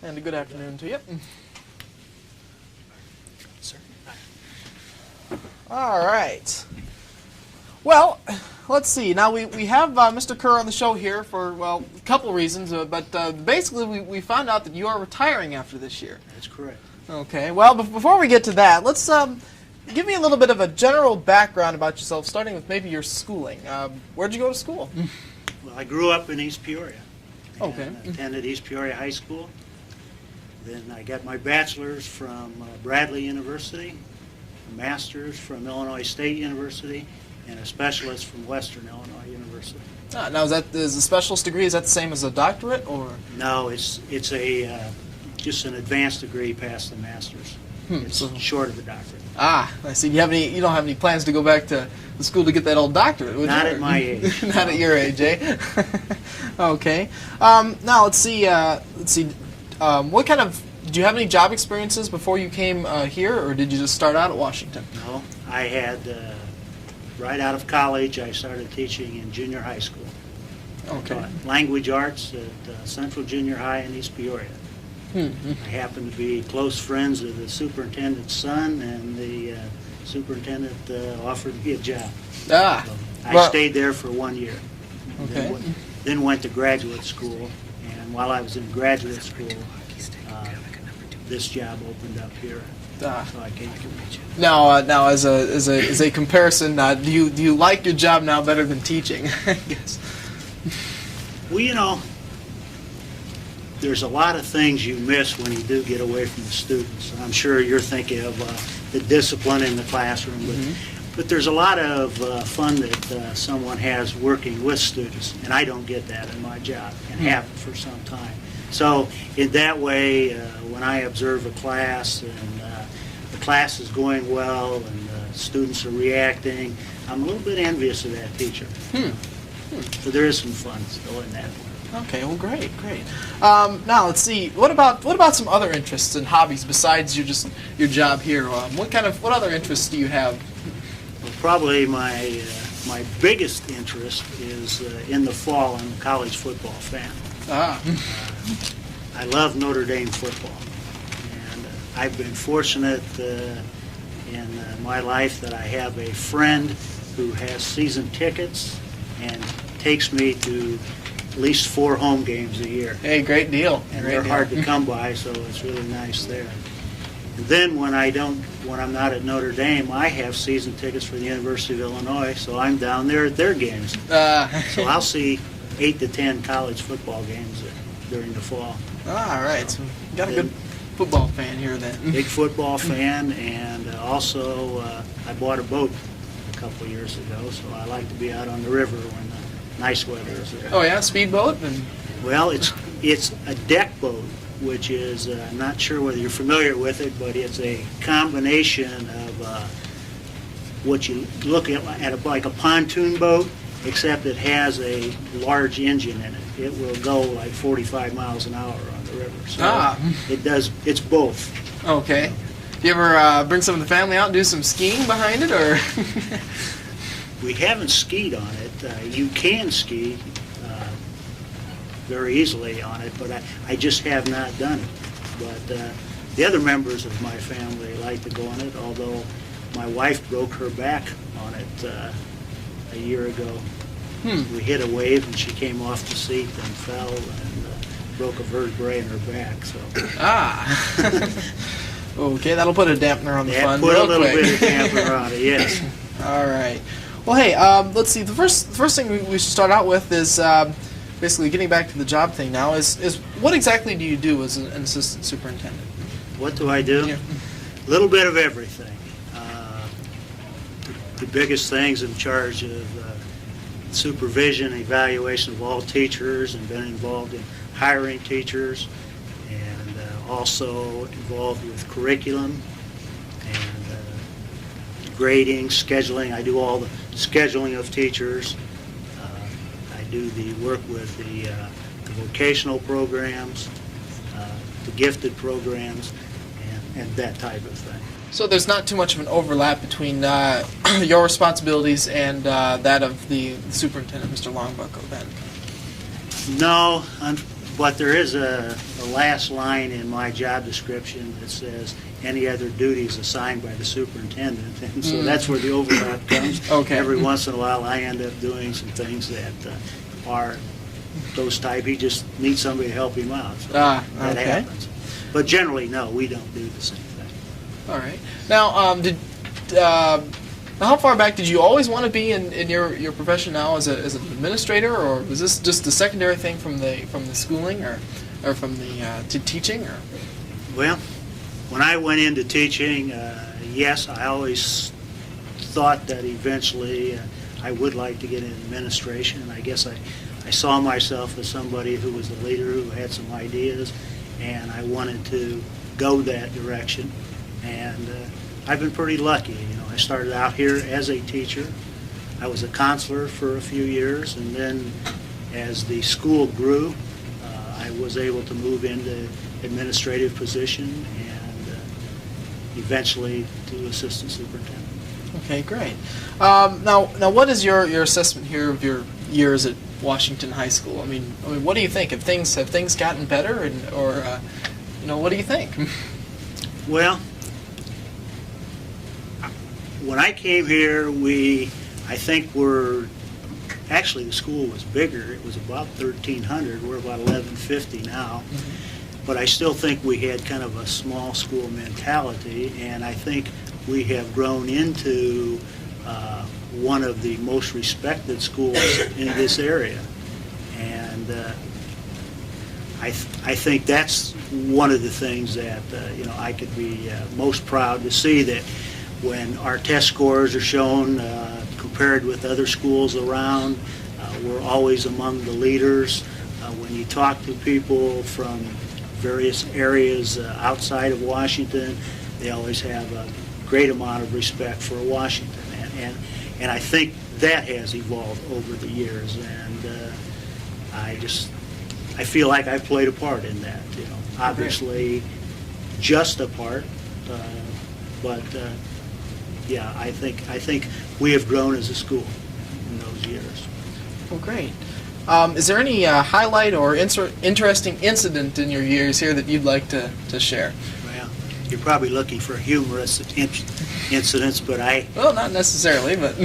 And a good afternoon to you. Sir. All right. Well, let's see. Now we have Mr. Kerr on the show here for, well, a couple reasons, but basically we found out that you are retiring after this year. That's correct. Okay. Well, before we get to that, let's give me a little bit of a general background about yourself, starting with maybe your schooling. Where'd you go to school? Well, I grew up in East Peoria. Okay. And attended East Peoria High School. Then I got my bachelor's from Bradley University, a master's from Illinois State University, and a specialist from Western Illinois University. Now, is the specialist degree, is that the same as a doctorate, or? No, it's a just an advanced degree past the master's. It's short of a doctorate. Ah, I see. You don't have any plans to go back to the school to get that old doctorate, would you? Not at my age. Not at your age, eh? Okay. Now let's see. What kind of? Did you have any job experiences before you came here, or did you just start out at Washington? No, I had right out of college. I started teaching in junior high school. Okay. Taught language arts at Central Junior High in East Peoria. I happened to be close friends with the superintendent's son, and the superintendent offered me a job. Ah. So I stayed there for 1 year. Okay. Then went to graduate school, and while I was in graduate school, this job opened up here. So I came to meet you. Now, as a comparison, do you like your job now better than teaching? I guess. Well, you know, there's a lot of things you miss when you do get away from the students. I'm sure you're thinking of the discipline in the classroom, but there's a lot of fun that someone has working with students, and I don't get that in my job, and haven't for some time. So in that way, when I observe a class and the class is going well and students are reacting, I'm a little bit envious of that teacher. So there is some fun still in that. Okay, well, great. Now let's see. What about some other interests and hobbies besides your job here? What other interests do you have? Well, probably my biggest interest is in the fall. I'm a college football fan. I love Notre Dame football, and I've been fortunate in my life that I have a friend who has season tickets and takes me to at least 4 home games a year. Hey, great deal. And they're hard to come by, so it's really nice there. And then when I'm not at Notre Dame, I have season tickets for the University of Illinois, so I'm down there at their games. So I'll see 8 to 10 college football games during the fall. All right, so you got a good football fan here then. Big football fan, and also I bought a boat a couple of years ago, so I like to be out on the river when the nice weather is there. Oh yeah, speedboat? Well, it's a deck boat, which is, I'm not sure whether you're familiar with it, but it's a combination of what you look at like a pontoon boat, except it has a large engine in it. It will go like 45 miles an hour on the river. So it's both. Okay. Do you ever bring some of the family out and do some skiing behind it, or? We haven't skied on it. You can ski very easily on it, but I just have not done it. But the other members of my family like to go on it, although my wife broke her back on it a year ago. We hit a wave and she came off the seat and fell and broke a vertebrae in her back. So. Okay, that'll put a dampener on the fun. Put a little bit of dampener on it, yes. All right. Well, hey, let's see. The first thing we should start out with is basically getting back to the job thing now. Is what exactly do you do as an assistant superintendent? What do I do? A little bit of everything. The biggest things, in charge of supervision and evaluation of all teachers, and been involved in hiring teachers, and also involved with curriculum and grading, scheduling. I do all the scheduling of teachers. I do the work with the vocational programs, the gifted programs, and that type of thing. So there's not too much of an overlap between your responsibilities and that of the superintendent, Mr. Longbuckle, then? No, but there is a last line in my job description that says any other duties assigned by the superintendent, and so that's where the overlap comes. Okay. Every once in a while, I end up doing some things that are those type. He just needs somebody to help him out. So that okay. happens. But generally, no, we don't do the same thing. All right. Now, how far back did you always want to be in your profession now as an administrator, or was this just a secondary thing from the schooling or from the to teaching? Or? Well, when I went into teaching, yes, I always thought that eventually I would like to get in administration. I guess I saw myself as somebody who was a leader, who had some ideas, and I wanted to go that direction. And I've been pretty lucky. I started out here as a teacher. I was a counselor for a few years, and then as the school grew, I was able to move into administrative position and eventually to assistant superintendent. Okay, great. Now, what is your assessment here of your years at Washington High School? I mean, what do you think? Have things gotten better, or what do you think? Well, when I came here, I think actually the school was bigger. It was about 1,300. We're about 1,150 now. Mm-hmm. But I still think we had kind of a small school mentality, and I think we have grown into one of the most respected schools in this area. And I think that's one of the things that I could be most proud to see, that when our test scores are shown compared with other schools around, we're always among the leaders. When you talk to people from various areas outside of Washington, they always have a great amount of respect for Washington. And I think that has evolved over the years. And I feel like I've played a part in that. Obviously, just a part, but yeah, I think we have grown as a school in those years. Well, great. Is there any highlight or interesting incident in your years here that you'd like to share? Well, you're probably looking for humorous incidents, but Well, not necessarily, but...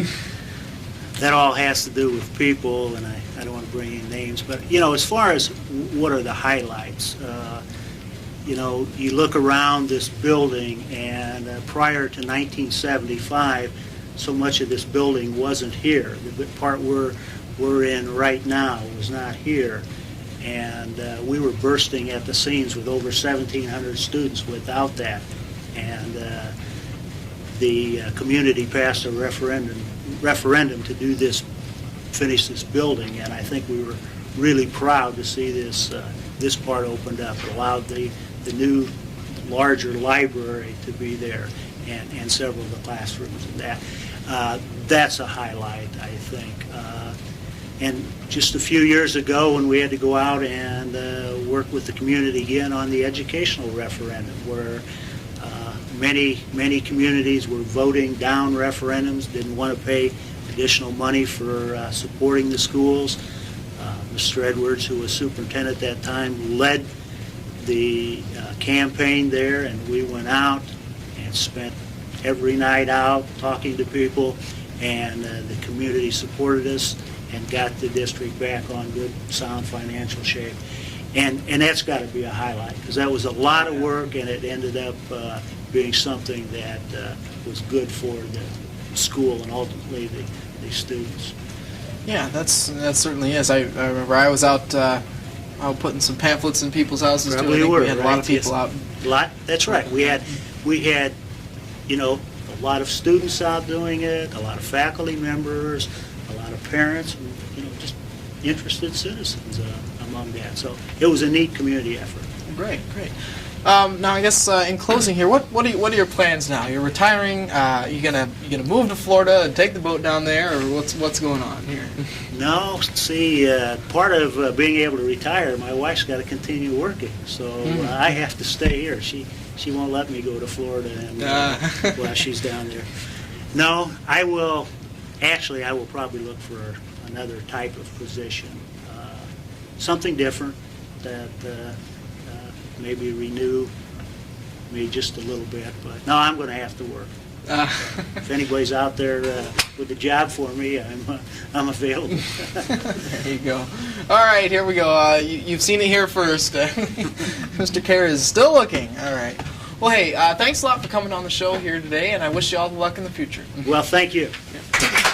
that all has to do with people, and I don't want to bring in names, but, as far as what are the highlights, you look around this building, and prior to 1975, so much of this building wasn't here. The part we're in right now was not here. And we were bursting at the seams with over 1,700 students without that. And the community passed a referendum to do this, finish this building, and I think we were really proud to see this part opened up. It allowed the new larger library to be there, and several of the classrooms, and that's a highlight, I think. And just a few years ago, when we had to go out and work with the community again on the educational referendum, where many communities were voting down referendums, didn't want to pay additional money for supporting the schools. Mr. Edwards, who was superintendent at that time, led the campaign there, and we went out and spent every night out talking to people, and the community supported us and got the district back on good, sound financial shape. And that's got to be a highlight, because that was a lot of work, and it ended up being something that was good for the school and ultimately the students. Yeah, that certainly is. I remember I was out putting some pamphlets in people's houses too. I think we had a lot of people out. That's right. We had a lot of students out doing it, a lot of faculty members, a lot of parents, and just interested citizens among that. So it was a neat community effort. Great. Now, I guess in closing here, what are your plans now? You're retiring. You gonna move to Florida and take the boat down there, or what's going on here? No, see, part of being able to retire, my wife's got to continue working, so I have to stay here. She won't let me go to Florida and while she's down there. No, I will. Actually, I will probably look for another type of position. something different that maybe renew me just a little bit. But no, I'm going to have to work. If anybody's out there with a job for me, I'm available. There you go. All right, here we go. You've seen it here first. Mr. Kerr is still looking. All right. Well, hey, thanks a lot for coming on the show here today, and I wish you all the luck in the future. Well, thank you. Yeah.